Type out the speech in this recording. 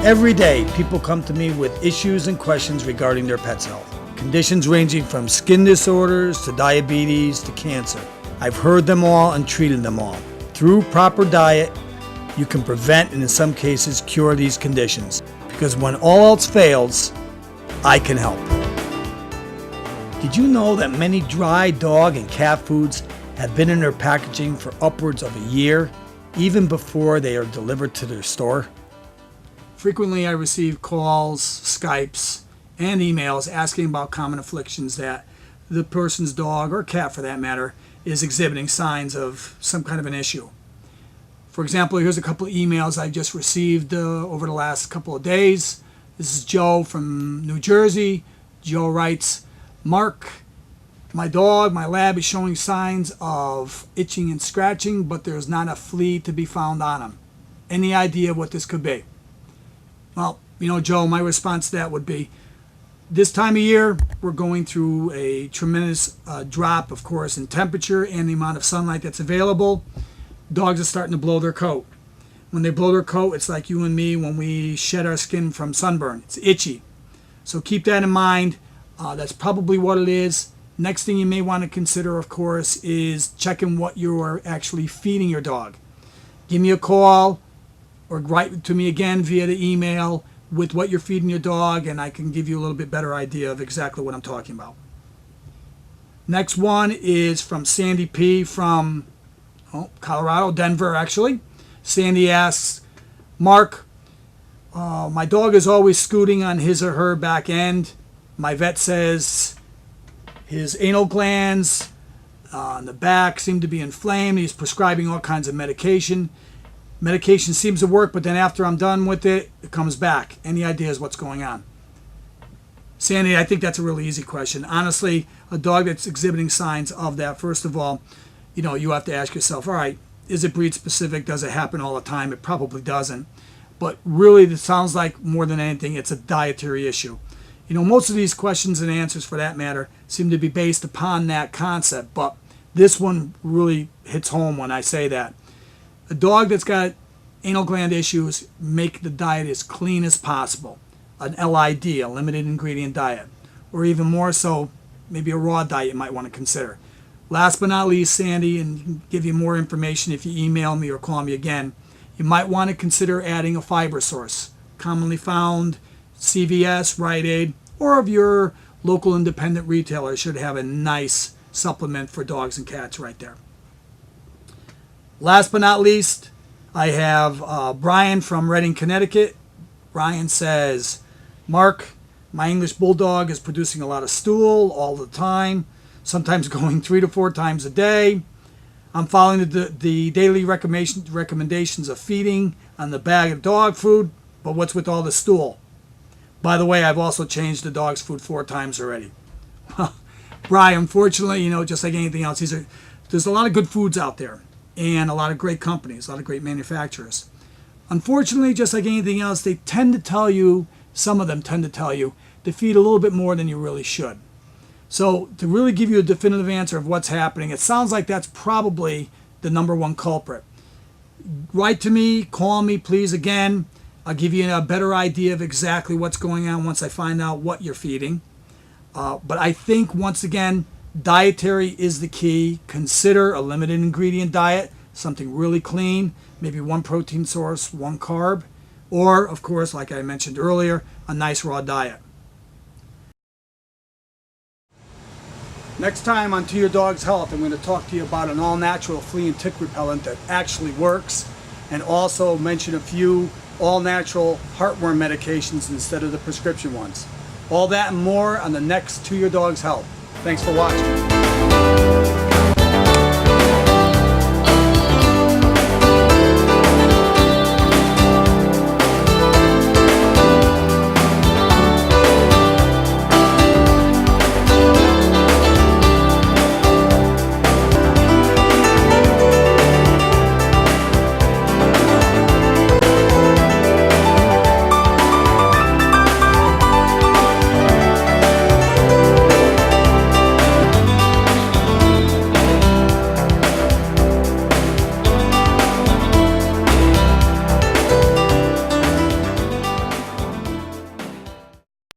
Every day, people come to me with issues and questions regarding their pet's health. Conditions ranging from skin disorders to diabetes to cancer. I've heard them all and treated them all. Through proper diet, you can prevent and in some cases cure these conditions. Because when all else fails, I can help. Did you know that many dry dog and cat foods have been in their packaging for upwards of a year, even before they are delivered to their store? Frequently I receive calls, Skypes, and emails asking about common afflictions that the person's dog, or cat for that matter, is exhibiting signs of some kind of an issue. For example, here's a couple of emails I just received over the last couple of days. This is Joe from New Jersey. Joe writes, "Mark, my dog, my lab, is showing signs of itching and scratching, but there's not a flea to be found on him. Any idea what this could be?" Well, Joe, my response to that would be, this time of year, we're going through a tremendous drop, of course, in temperature and the amount of sunlight that's available. Dogs are starting to blow their coat. When they blow their coat, it's like you and me when we shed our skin from sunburn. It's itchy. So keep that in mind. That's probably what it is. Next thing you may want to consider, of course, is checking what you're actually feeding your dog. Give me a call or write to me again via the email with what you're feeding your dog, and I can give you a little bit better idea of exactly what I'm talking about. Next one is from Sandy P. from Colorado, Denver actually. Sandy asks, "Mark, my dog is always scooting on his or her back end. My vet says his anal glands on the back seem to be inflamed. He's prescribing all kinds of medication. Medication seems to work, but then after I'm done with it, it comes back. Any ideas what's going on?" Sandy, I think that's a really easy question. Honestly, a dog that's exhibiting signs of that, first of all, you have to ask yourself, all right, is it breed specific? Does it happen all the time? It probably doesn't. But really, it sounds like more than anything, it's a dietary issue. Most of these questions and answers, for that matter, seem to be based upon that concept. But this one really hits home when I say that. A dog that's got anal gland issues, make the diet as clean as possible. An LID, a limited ingredient diet. Or even more so, maybe a raw diet you might want to consider. Last but not least, Sandy, and give you more information if you email me or call me again, you might want to consider adding a fiber source, commonly found CVS, Rite Aid, or of your local independent retailer should have a nice supplement for dogs and cats right there. Last but not least, I have Brian from Reading, Connecticut. Brian says, "Mark, my English Bulldog is producing a lot of stool all the time, sometimes going 3 to 4 times a day. I'm following the daily recommendations of feeding on the bag of dog food, but what's with all the stool? By the way, I've also changed the dog's food 4 times already." Well, Brian, unfortunately, just like anything else, there's a lot of good foods out there and a lot of great companies, a lot of great manufacturers. Unfortunately, just like anything else, some of them tend to tell you to feed a little bit more than you really should. So to really give you a definitive answer of what's happening, it sounds like that's probably the number one culprit. Write to me, call me, please, again. I'll give you a better idea of exactly what's going on once I find out what you're feeding. But I think, once again, dietary is the key. Consider a limited ingredient diet, something really clean, maybe 1 protein source, 1 carb, or, of course, like I mentioned earlier, a nice raw diet. Next time on To Your Dog's Health, I'm going to talk to you about an all-natural flea and tick repellent that actually works, and also mention a few all-natural heartworm medications instead of the prescription ones. All that and more on the next To Your Dog's Health. Thanks for watching.